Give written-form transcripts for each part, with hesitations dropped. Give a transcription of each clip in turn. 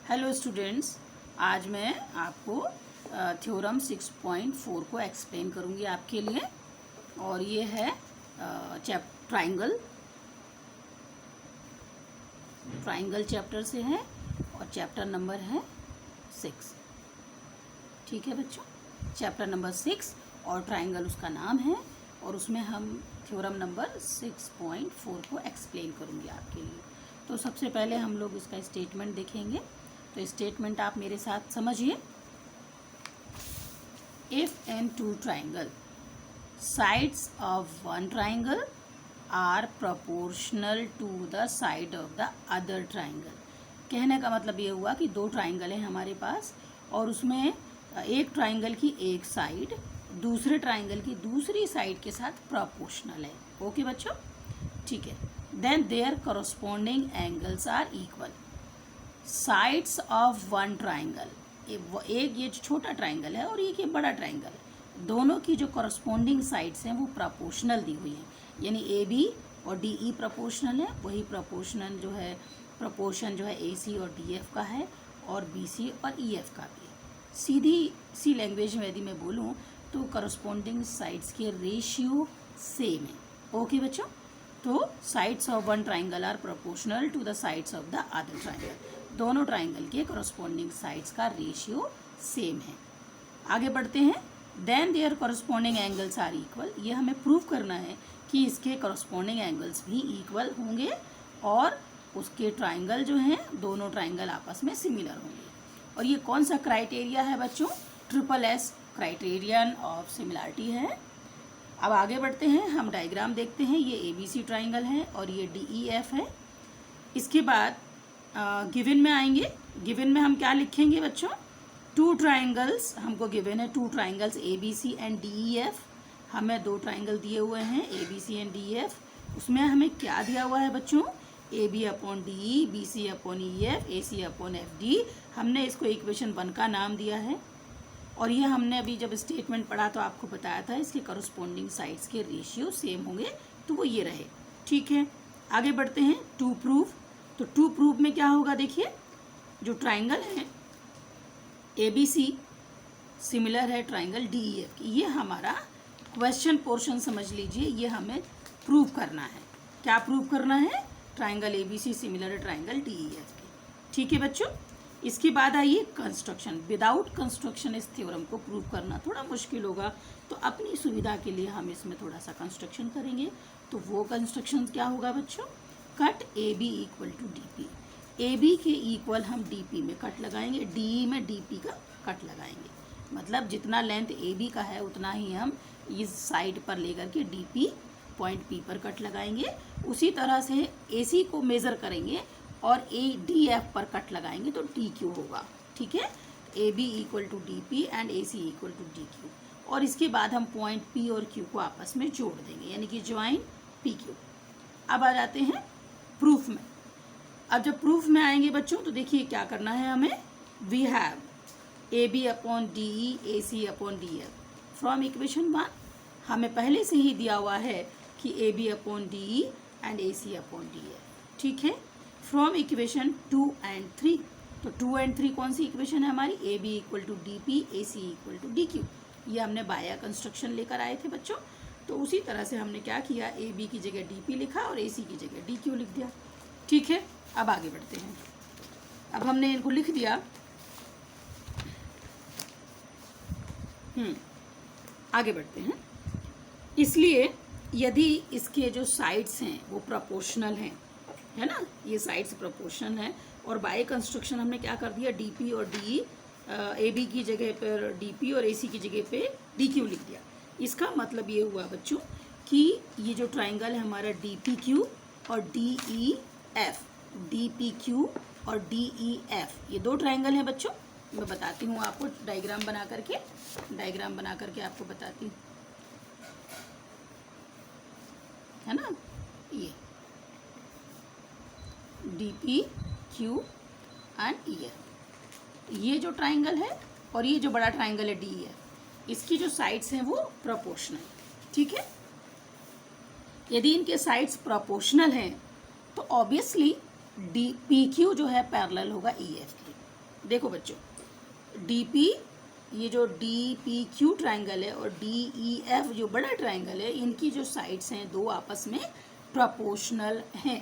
Hello students, आज मैं आपको थ्योरम 6.4 को एक्सप्लेन करूंगी आपके लिए। और ये है ट्राइंगल चैप्टर से है और चैप्टर नंबर है 6। ठीक है बच्चों, चैप्टर नंबर 6 और ट्राइंगल उसका नाम है और उसमें हम थ्योरम नंबर 6.4 को एक्सप्लेन करूंगी आपके लिए। तो सबसे पहले हम लोग इसका स्टेटमेंट देखेंगे। तो स्टेटमेंट आप मेरे साथ समझिए। If in two triangle sides of one triangle are proportional to the side of the other triangle. कहने का मतलब ये हुआ कि दो ट्राइंगल हैं हमारे पास और उसमें एक ट्राइंगल की एक साइड दूसरे ट्राइंगल की दूसरी साइड के साथ प्रोपोर्शनल है। ओके बच्चों, ठीक है। Then their corresponding angles are equal. Sides of one triangle, एक ये जो छोटा ट्राइंगल है और एक ये बड़ा ट्राइंगल है, दोनों की जो कॉरस्पॉन्डिंग साइड्स हैं वो प्रोपोर्शनल दी हुई हैं। यानी ए बी और डी ई प्रोपोर्शनल है, वही प्रोपोर्शन जो है ए सी और डी एफ का है और बी सी और ई एफ का भी है। सीधी सी लैंग्वेज में यदि मैं बोलूँ तो कॉरस्पॉन्डिंग साइड्स के रेशियो सेम है। ओके बच्चों, तो sides of one triangle are proportional to the sides of the other triangle. दोनों ट्राइंगल के कॉरस्पॉन्डिंग साइड्स का रेशियो सेम है। आगे बढ़ते हैं। Then their corresponding angles are equal. ये हमें प्रूव करना है कि इसके कॉरस्पॉन्डिंग एंगल्स भी इक्वल होंगे और उसके ट्राइंगल जो हैं दोनों ट्राइंगल आपस में सिमिलर होंगे। और ये कौन सा क्राइटेरिया है बच्चों? SSS क्राइटेरियन ऑफ सिमिलरिटी है। अब आगे बढ़ते हैं, हम डायग्राम देखते हैं। ये ABC ट्राइंगल है और ये DEF है। इसके बाद गिवन में आएंगे। गिवन में हम क्या लिखेंगे बच्चों? टू ट्राइंगल्स हमको गिवन है, two triangles ABC and DEF। हमें दो ट्राइंगल दिए हुए हैं ABC एंड DEF। उसमें हमें क्या दिया हुआ है बच्चों? AB upon DE, BC upon EF, AC upon FD। हमने इसको इक्वेशन 1 का नाम दिया है और ये हमने अभी जब स्टेटमेंट पढ़ा तो आपको बताया था इसके कॉरस्पॉन्डिंग साइड्स के रेशियो सेम होंगे, तो वो ये रहे। ठीक है, आगे बढ़ते हैं। To proof. तो टू प्रूफ में क्या होगा? देखिए, जो ट्राइंगल है ABC सिमिलर है ट्राइंगल DEF की। ये हमारा क्वेश्चन पोर्शन समझ लीजिए, ये हमें प्रूव करना है। क्या प्रूव करना है? ट्राइंगल ABC सिमिलर है ट्राइंगल DEF की। ठीक है बच्चों, इसके बाद आइए कंस्ट्रक्शन। विदाउट कंस्ट्रक्शन इस थ्योरम को प्रूव करना थोड़ा मुश्किल होगा, तो अपनी सुविधा के लिए हम इसमें थोड़ा सा कंस्ट्रक्शन करेंगे। तो वो कंस्ट्रक्शन क्या होगा बच्चों? Cut AB equal to DP। AB के इक्वल हम DP में कट लगाएंगे, DE में DP का कट लगाएंगे। मतलब जितना लेंथ AB का है उतना ही हम इस साइड पर लेकर के DP पॉइंट P पर कट लगाएंगे। उसी तरह से AC को मेज़र करेंगे और DF पर कट लगाएंगे तो DQ होगा। ठीक है, AB equal to DP and AC equal to DQ। और इसके बाद हम पॉइंट P और Q को आपस में जोड़ देंगे, यानी कि ज्वाइन PQ। अब आ जाते हैं प्रूफ में। अब जब प्रूफ में आएंगे बच्चों तो देखिए क्या करना है हमें। We have AB upon DE, AC upon DF from equation 1। हमें पहले से ही दिया हुआ है कि AB upon DE and AC upon DF। ठीक है, फ्रॉम इक्वेशन 2 एंड 3। तो 2 एंड 3 कौन सी इक्वेशन है हमारी? AB equal to DP, AC equal to DQ। ये हमने बाया कंस्ट्रक्शन लेकर आए थे बच्चों। तो उसी तरह से हमने क्या किया, AB की जगह DP लिखा और AC की जगह DQ लिख दिया। ठीक है, अब आगे बढ़ते हैं। अब हमने इनको लिख दिया। आगे बढ़ते हैं। इसलिए यदि इसके जो साइड्स हैं वो प्रोपोर्शनल हैं, है ना, ये साइड्स प्रोपोर्शनल हैं और बाय कंस्ट्रक्शन हमने क्या कर दिया, DP और DE, AB की जगह पर DP और AC की जगह पे DQ लिख दिया। इसका मतलब ये हुआ बच्चों कि ये जो ट्राइंगल है हमारा DPQ और DEF, DPQ और DEF, ये दो ट्राइंगल हैं बच्चों। मैं बताती हूँ आपको डायग्राम बना करके आपको बताती हूँ, है ना। ये DPQ एंड EF, ये जो ट्राइंगल है और ये जो बड़ा ट्राइंगल है DEF, इसकी जो साइड्स हैं वो प्रोपोर्शनल। ठीक है, यदि इनके साइड्स प्रोपोर्शनल हैं तो ऑब्वियसली PQ जो है पैरेलल होगा EF के। देखो बच्चों, DP, ये जो DPQ ट्राइंगल है और DEF जो बड़ा ट्राइंगल है, इनकी जो साइड्स हैं दो आपस में प्रोपोर्शनल हैं।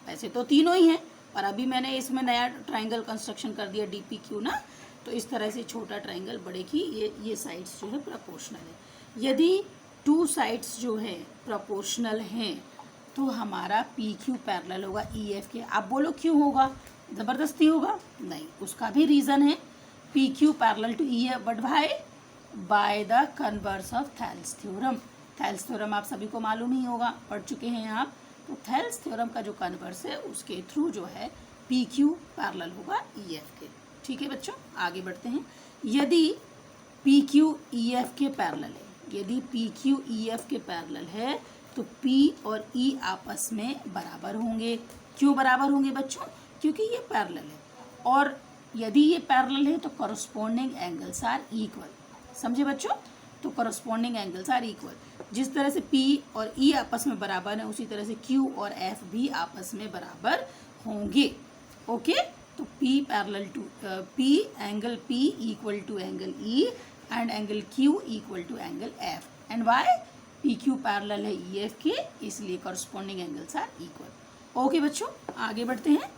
वैसे तो तीनों ही हैं, पर अभी मैंने इसमें नया ट्राइंगल कंस्ट्रक्शन कर दिया DPQ ना, तो इस तरह से छोटा ट्राइंगल बड़े की ये साइड्स जो है प्रोपोर्शनल है। यदि टू साइड्स जो है प्रोपोर्शनल हैं तो हमारा PQ पैरेलल होगा EF के। आप बोलो क्यों होगा? ज़बरदस्ती होगा? नहीं, उसका भी रीज़न है। PQ parallel to EF, but by the converse of Thales theorem. Thales theorem आप सभी को मालूम ही होगा, पढ़ चुके हैं आप। तो थेल्स थ्योरम का जो कन्वर्स है उसके थ्रू जो है PQ पैरेलल होगा EF के। ठीक है बच्चों, आगे बढ़ते हैं। यदि PQ EF के पैरेलल है, यदि PQ EF के पैरेलल है तो P और E आपस में बराबर होंगे। क्यों बराबर होंगे बच्चों? क्योंकि ये पैरेलल है, और यदि ये पैरेलल है तो करस्पॉन्डिंग एंगल्स आर इक्वल। समझे बच्चों? तो करस्पॉन्डिंग एंगल्स आर इक्वल। जिस तरह से P और E आपस में बराबर है, उसी तरह से Q और F भी आपस में बराबर होंगे। ओके, तो P parallel to P, angle P equal to angle E and angle Q equal to angle F। And why? PQ parallel है EF के, इसलिए corresponding angles are equal. Okay बच्चों, आगे बढ़ते हैं।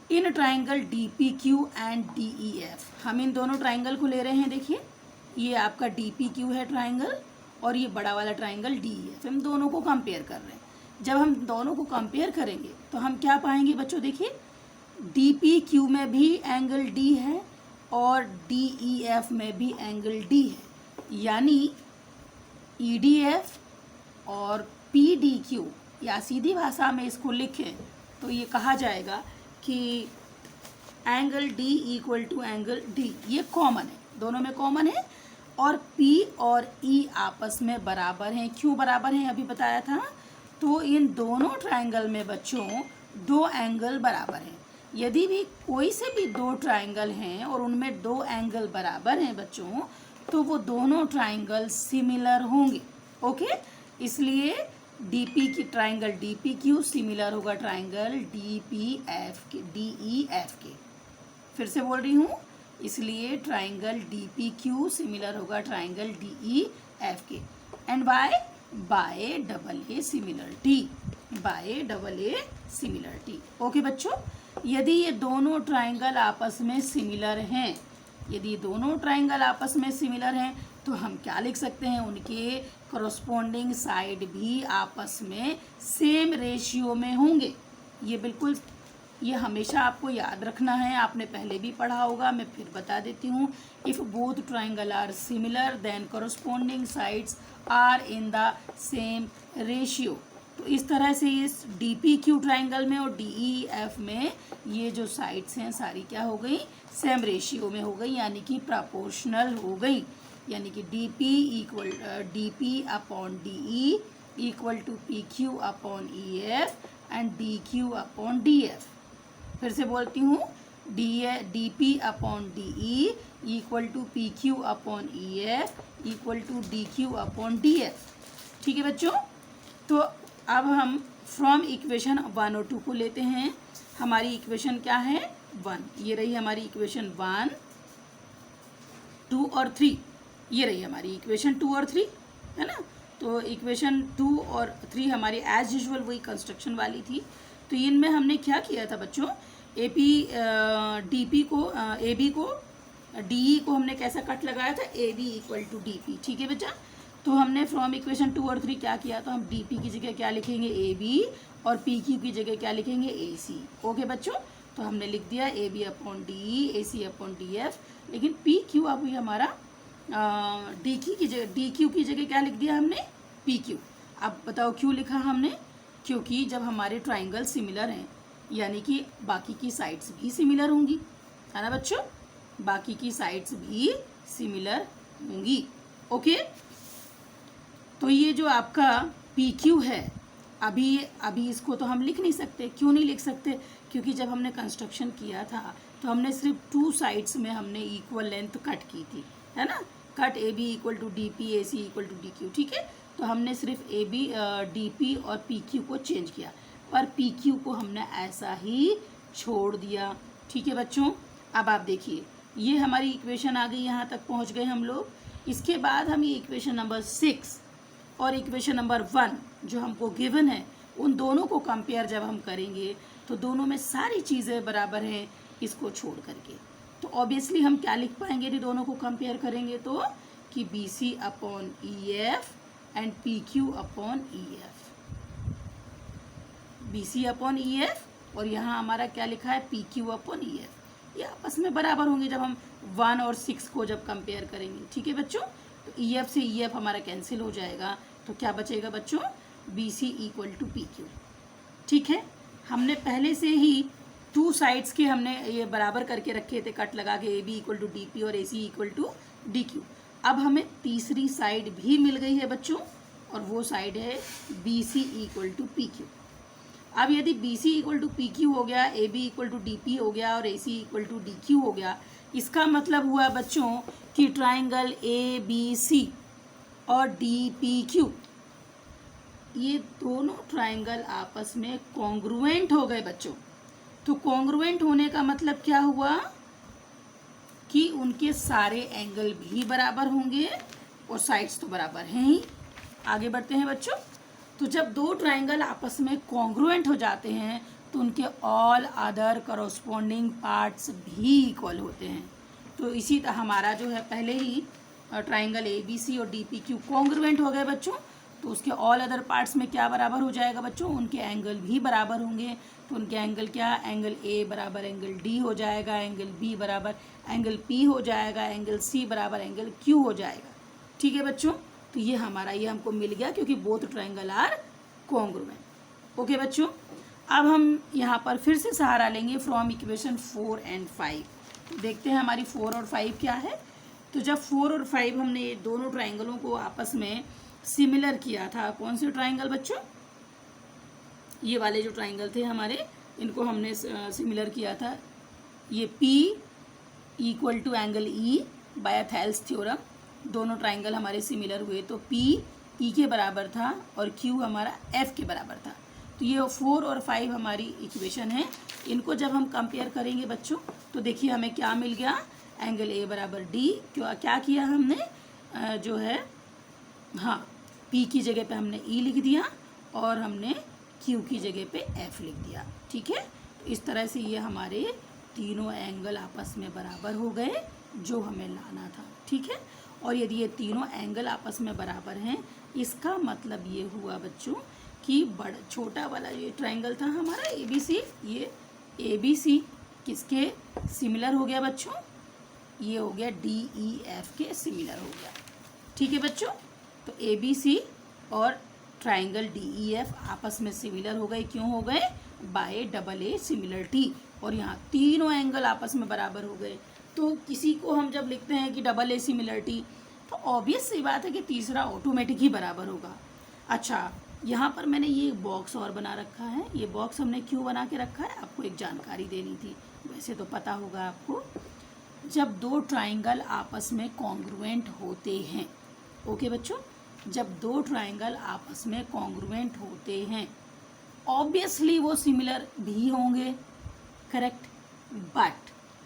In triangle DPQ and DEF, हम इन दोनों triangle को ले रहे हैं। देखिए, ये आपका DPQ है ट्राइंगल, और ये बड़ा वाला ट्राइंगल DEF। हम दोनों को कंपेयर कर रहे हैं। जब हम दोनों को कंपेयर करेंगे तो हम क्या पाएंगे बच्चों? देखिए, DPQ में भी एंगल D है और DEF में भी एंगल D है, यानी EDF और PDQ, या सीधी भाषा में इसको लिखें तो ये कहा जाएगा कि angle D equal to angle D, ये कॉमन है, दोनों में कॉमन है। और P और E आपस में बराबर हैं। क्यों बराबर हैं? अभी बताया था। तो इन दोनों ट्राइंगल में बच्चों दो एंगल बराबर हैं। यदि भी कोई से भी दो ट्राइंगल हैं और उनमें दो एंगल बराबर हैं बच्चों, तो वो दोनों ट्राइंगल सिमिलर होंगे। ओके, इसलिए DP की ट्राइंगल DPQ सिमिलर होगा ट्राइंगल DPF के, DEF के। फिर से बोल रही हूँ, इसलिए ट्राइंगल DPQ सिमिलर होगा ट्राइंगल DEF के। And bye double A similarity, bye double A similarity. Okay बच्चों, यदि ये दोनों ट्राइंगल आपस में सिमिलर हैं, यदि दोनों ट्राइंगल आपस में सिमिलर हैं तो हम क्या लिख सकते हैं? उनके करस्पॉन्डिंग साइड भी आपस में सेम रेशियो में होंगे। ये बिल्कुल, ये हमेशा आपको याद रखना है, आपने पहले भी पढ़ा होगा, मैं फिर बता देती हूँ। If both triangle are similar then corresponding sides are in the same ratio. तो इस तरह से इस DPQ ट्राइंगल में और DEF में ये जो साइड्स हैं सारी क्या हो गई? सेम रेशियो में हो गई, यानी कि प्रोपोर्शनल हो गई। यानी कि DP upon DE equal to PQ upon EF and DQ upon DF। फिर से बोलती हूँ, DP upon DE equal to PQ upon EF equal to DQ upon DF। ठीक है बच्चों, तो अब हम फ्रॉम इक्वेशन 1 और 2 को लेते हैं। हमारी इक्वेशन क्या है? 1। ये रही हमारी इक्वेशन 1, 2 और 3। ये रही हमारी इक्वेशन 2 और 3, है ना। तो इक्वेशन 2 और 3 हमारी एज यूजुअल वही कंस्ट्रक्शन वाली थी। तो इनमें हमने क्या किया था बच्चों? DP को AB को DE को हमने कैसा कट लगाया था? AB equal to DP। ठीक है बच्चा। तो हमने फ्रॉम इक्वेशन 2 और 3 क्या किया? तो हम DP की जगह क्या लिखेंगे? AB, और PQ की जगह क्या लिखेंगे? AC। ओके बच्चों, तो हमने लिख दिया AB upon DE, AC upon DF। लेकिन PQ अभी हमारा DQ की जगह क्या लिख दिया हमने? PQ। अब बताओ क्यों लिखा हमने? क्योंकि जब हमारे ट्राइंगल सिमिलर हैं, यानी कि बाकी की साइड्स भी सिमिलर होंगी, है ना बच्चों। बाकी की साइड्स भी सिमिलर होंगी। ओके, तो ये जो आपका PQ है, अभी इसको तो हम लिख नहीं सकते। क्यों नहीं लिख सकते? क्योंकि जब हमने कंस्ट्रक्शन किया था तो हमने सिर्फ 2 साइड्स में हमने इक्वल लेंथ कट की थी, है ना। Cut AB equal to DP, AC equal to DQ। ठीक है, तो हमने सिर्फ AB, DP और PQ को चेंज किया, पर PQ को हमने ऐसा ही छोड़ दिया। ठीक है बच्चों, अब आप देखिए, ये हमारी इक्वेशन आ गई, यहाँ तक पहुँच गए हम लोग। इसके बाद हम ये इक्वेशन नंबर 6 और इक्वेशन नंबर 1 जो हमको गिवन है, उन दोनों को कंपेयर जब हम करेंगे तो दोनों में सारी चीज़ें बराबर हैं इसको छोड़ करके। तो ऑब्वियसली हम क्या लिख पाएंगे यदि दोनों को कंपेयर करेंगे तो, कि B C upon E F and P Q upon E F. B C upon E F और यहाँ हमारा क्या लिखा है, P Q upon E F. ये आपस में बराबर होंगे जब हम 1 और 6 को जब कंपेयर करेंगे। ठीक है बच्चों, तो ई एफ से ई एफ हमारा कैंसिल हो जाएगा, तो क्या बचेगा बच्चों, B C equal to P Q. ठीक है, हमने पहले से ही 2 साइड्स के हमने ये बराबर करके रखे थे, कट लगा के, A B equal to D P और A C equal to D Q. अब हमें तीसरी साइड भी मिल गई है बच्चों, और वो साइड है B C equal to P Q. अब यदि B C equal to P Q हो गया, A B equal to D P हो गया और A C equal to D Q हो गया, इसका मतलब हुआ बच्चों कि ट्राइंगल ए बी सी और डी पी क्यू, ये दोनों ट्राइंगल आपस में कॉन्ग्रुएंट हो गए बच्चों। तो कॉन्ग्रुएंट होने का मतलब क्या हुआ, कि उनके सारे एंगल भी बराबर होंगे और साइड्स तो बराबर हैं ही। आगे बढ़ते हैं बच्चों। तो जब दो ट्राइंगल आपस में कॉन्ग्रुएंट हो जाते हैं तो उनके ऑल अदर करस्पॉन्डिंग पार्ट्स भी इक्वल होते हैं। तो इसी तरह हमारा जो है पहले ही ट्राइंगल ए बी सी और डी पी क्यू कॉन्ग्रुएंट हो गए बच्चों, तो उसके ऑल अदर पार्ट्स में क्या बराबर हो जाएगा बच्चों, उनके एंगल भी बराबर होंगे। तो उनके एंगल क्या, एंगल ए बराबर एंगल डी हो जाएगा, एंगल बी बराबर एंगल पी हो जाएगा, एंगल सी बराबर एंगल क्यू हो जाएगा। ठीक है बच्चों, तो ये हमारा ये हमको मिल गया क्योंकि both triangle are congruent. Okay बच्चों, अब हम यहाँ पर फिर से सहारा लेंगे फ्रॉम इक्वेशन 4 and 5। तो देखते हैं हमारी 4 और 5 क्या है। तो जब 4 और 5 हमने ये दोनों ट्राइंगलों को आपस में सिमिलर किया था, कौन से ट्राइंगल बच्चों, ये वाले जो ट्राइंगल थे हमारे, इनको हमने सिमिलर किया था। ये P equal to angle E by Thales theorem, दोनों ट्राइंगल हमारे सिमिलर हुए। तो P E के बराबर था और Q हमारा F के बराबर था। तो ये 4 और 5 हमारी इक्वेशन है। इनको जब हम कंपेयर करेंगे बच्चों तो देखिए हमें क्या मिल गया, एंगल A बराबर D। क्या किया हमने, जो है हाँ, P की जगह पे हमने E लिख दिया और हमने Q की जगह पे F लिख दिया। ठीक है, तो इस तरह से ये हमारे तीनों एंगल आपस में बराबर हो गए जो हमें लाना था। ठीक है, और यदि ये तीनों एंगल आपस में बराबर हैं, इसका मतलब ये हुआ बच्चों कि छोटा वाला ये ट्राइंगल था हमारा ABC, ये ABC किसके सिमिलर हो गया बच्चों, ये हो गया DEF के सिमिलर हो गया। ठीक है बच्चों, तो ABC और ट्राइंगल DEF आपस में सिमिलर हो गए। क्यों हो गए, बाय डबल ए सिमिलरिटी, और यहाँ तीनों एंगल आपस में बराबर हो गए। तो किसी को हम जब लिखते हैं कि डबल ए सिमिलरिटी, तो ऑब्वियस सी बात है कि तीसरा ऑटोमेटिक ही बराबर होगा। अच्छा, यहाँ पर मैंने ये बॉक्स और बना रखा है। ये बॉक्स हमने क्यों बना के रखा है, आपको एक जानकारी देनी थी, वैसे तो पता होगा आपको। जब दो ट्राइंगल आपस में कॉन्ग्रुएंट होते हैं, ओके बच्चों, जब दो ट्राइंगल आपस में कॉन्ग्रुएंट होते हैं ऑब्वियसली वो सिमिलर भी होंगे, करेक्ट।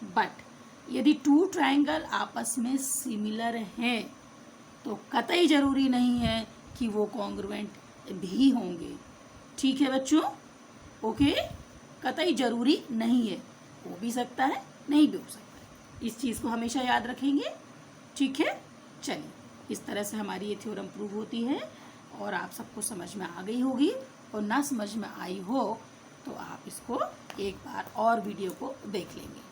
बट यदि 2 ट्राइंगल आपस में सिमिलर हैं तो कतई ज़रूरी नहीं है कि वो कॉन्ग्रुएंट भी होंगे। ठीक है बच्चों, ओके, कतई ज़रूरी नहीं है, हो भी सकता है नहीं भी हो सकता है, इस चीज़ को हमेशा याद रखेंगे। ठीक है, चलिए, इस तरह से हमारी ये थ्योरम प्रूव होती है और आप सबको समझ में आ गई होगी, और ना समझ में आई हो तो आप इसको एक बार और वीडियो को देख लेंगे।